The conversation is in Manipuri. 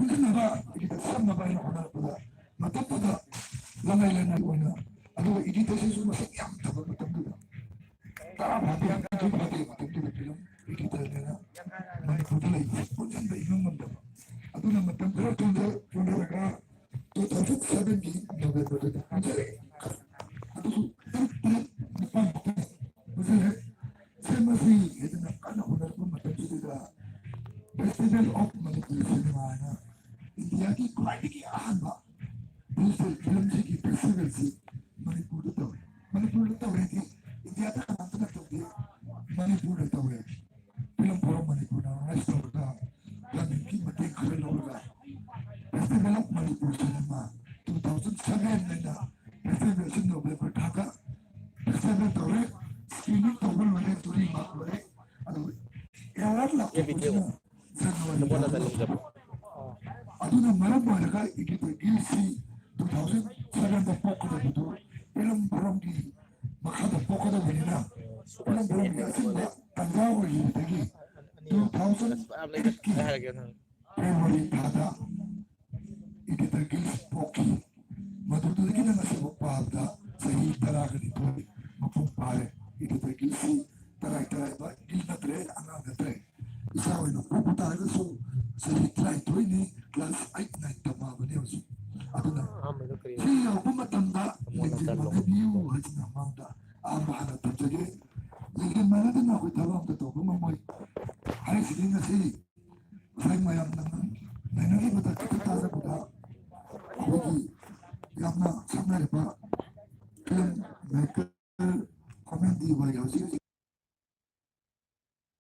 ꯄꯨꯟꯁꯤꯟꯅꯕ ꯁꯝꯅꯕ ꯍꯥꯏꯅ ꯍꯣꯠꯅꯔꯛꯄꯗ ꯃꯇꯝꯗꯨꯗ ꯂꯅꯥꯏ ꯂꯅꯥꯏ ꯑꯣꯏꯅ ꯑꯗꯨꯒ ꯏꯗꯤꯇꯔꯁꯤꯁꯨ ꯃꯁꯛ ꯌꯥꯝ ꯐꯕ ꯃꯇꯝꯗꯨꯗ ꯇꯔꯥ ꯐꯥꯗꯦ ꯃꯇꯝꯗꯨꯗ ꯐꯤꯂꯝ ꯏꯗꯤꯇꯔꯅꯦꯅ ꯃꯅꯤꯄꯨꯔꯗ ꯂꯩꯕ ꯄꯨꯟꯁꯤꯟꯕ ꯏꯉꯝ ꯉꯝꯗꯕ ꯑꯗꯨꯅ ꯃꯇꯝ ꯈꯔ ꯆꯣꯟꯊꯔꯒ 2007ꯒꯤ ꯅꯣꯕꯦꯝꯕꯔꯗ ꯄꯨꯟꯖꯜꯂꯛꯑꯦ ꯑꯗꯨꯁꯨ ꯇꯔꯨꯛ ꯅꯤꯄꯥꯜ ꯄꯨꯟꯖꯜꯂꯦ ꯁꯦꯝꯕꯁꯤ ꯍꯦꯟꯅ ꯀꯟꯅ ꯍꯣꯠꯅꯔꯛꯄ ꯃꯇꯝꯁꯤꯗ ꯐꯦꯁꯇꯤꯚꯦꯜ ꯑꯣꯐ ꯃꯅꯤꯄꯨꯔꯤ ꯁꯤꯅꯦꯃꯥꯅ ꯏꯟꯗꯤꯌꯥꯒꯤ ꯈ꯭ꯋꯥꯏꯗꯒꯤ ꯑꯍꯥꯟꯕ ꯗꯤꯖꯤꯇꯦꯜ ꯐꯤꯂꯝꯁꯤꯒꯤ ꯐꯦꯁꯇꯤꯚꯦꯜꯁꯤ ꯃꯅꯤꯄꯨꯔꯗ ꯇꯧꯋꯦ ꯃꯅꯤꯄꯨꯔꯗ ꯇꯧꯔꯦꯗꯤ ꯏꯟꯗꯤꯌꯥꯗ ꯀꯅꯥꯝꯇꯅ ꯇꯧꯗꯦ ꯃꯅꯤꯄꯨꯔꯗ ꯇꯧꯋꯦ ꯐꯤꯂꯝ ꯐꯣꯔꯝ ꯃꯅꯤꯄꯨꯔꯅ ꯑꯣꯔꯒꯅꯥꯏꯖ ꯇꯧꯔꯒ ꯒꯚꯔꯟꯃꯦꯟꯠꯀꯤ ꯃꯇꯦꯡ ꯈꯔ ꯂꯧꯔꯒ ꯐꯦꯁꯇꯤꯚꯦꯜ ꯑꯣꯐ ꯃꯅꯤꯄꯨꯔ ꯁꯤꯅꯦꯃꯥ 2007 ꯐꯦꯁꯇꯤꯚꯦꯜꯁꯤ ꯅꯣꯕꯦꯝꯕꯔ ꯊꯥꯗ ꯐꯦꯁꯇꯤꯚꯦꯜ ꯇꯧꯔꯦ ꯁ꯭ꯀ꯭ꯔꯤꯅꯤꯡ ꯇꯧꯕ ꯂꯣꯏꯔꯦ ꯇꯨꯔꯤ ꯃꯥꯔꯛ ꯂꯣꯏꯔꯦ ꯑꯗꯨꯒ ꯑꯦꯋꯥꯔꯗ ꯂꯥꯎꯊꯣꯛꯄꯁꯤꯅ ꯖꯅꯋꯥꯔꯤ ꯑꯗꯨꯅ ꯃꯔꯝ ꯑꯣꯏꯔꯒ ꯏꯗꯤꯇꯔꯒꯤꯁꯤ 2007ꯗ ꯄꯣꯛꯀꯗꯕꯗꯨ ꯐꯤꯂꯝ ꯐꯣꯔꯝꯒꯤ ꯃꯈꯥꯗ ꯄꯣꯛꯀꯗꯕꯅꯤꯅ ꯐꯤꯂꯝ ꯐꯣꯔꯝꯒꯤ ꯑꯆꯤꯟꯕ ꯇꯟꯖꯥ ꯑꯣꯏꯈꯤꯕꯗꯒꯤ 2008ꯀꯤ ꯐꯦꯕ꯭ꯔꯨꯋꯥꯔꯤ ꯊꯥꯗ ꯏꯗꯤꯇꯔꯒꯤ ꯄꯣꯛꯈꯤ ꯃꯗꯨꯗꯒꯤꯅ ꯉꯁꯤꯐꯥꯎ ꯄꯥꯕꯗ ꯆꯍꯤ 12 ꯃꯄꯨꯡ ꯐꯥꯔꯦ ꯏꯗꯤꯇꯔꯒꯤꯁꯤ ꯇꯔꯥꯏ ꯇꯔꯥꯏꯕ ꯒꯤꯜ ꯅꯠꯇ꯭ꯔꯦ ꯑꯉꯥꯡ ꯅꯠꯇ꯭ꯔꯦ ꯏꯆꯥ ꯑꯣꯏꯅ ꯄꯣꯛꯄ ꯇꯥꯔꯒꯁꯨ ꯆꯍꯤ 19ꯅꯤ ꯀ꯭ꯂꯥꯁ 8 9 ꯇꯝꯃꯛꯑꯕꯅꯤ ꯍꯧꯖꯤꯛ ꯑꯗꯨꯅ ꯁꯤ ꯌꯧꯔꯛꯄ ꯃꯇꯝꯗ ꯂꯤꯡꯖꯦꯜ ꯃꯥꯟꯅꯕꯤꯌꯨ ꯍꯥꯏꯗꯅ ꯃꯥꯡꯗ ꯑꯍꯥꯟꯕ ꯍꯥꯟꯅ ꯊꯝꯖꯒꯦ ꯂꯤꯡꯖꯦꯜ ꯃꯥꯟꯅꯗꯅ ꯑꯩꯈꯣꯏ ꯊꯕꯛ ꯑꯝꯇ ꯇꯧꯕ ꯉꯝꯃꯣꯏ ꯍꯥꯏꯔꯤꯁꯤꯗꯤ ꯉꯁꯤ ꯉꯁꯥꯏ ꯃꯌꯥꯝꯅ ꯅꯩꯅꯈꯤꯕꯗ ꯈꯤꯇꯪ ꯇꯥꯖꯕꯗ ꯑꯩꯈꯣꯏꯒꯤ ꯌꯥꯝꯅ ꯁꯛꯅꯔꯤꯕ ꯐꯤꯂꯝ ꯃꯦꯀꯔ ꯀꯣꯃꯦꯗꯤ ꯋꯥꯔꯤ ꯍꯧꯖꯤꯛ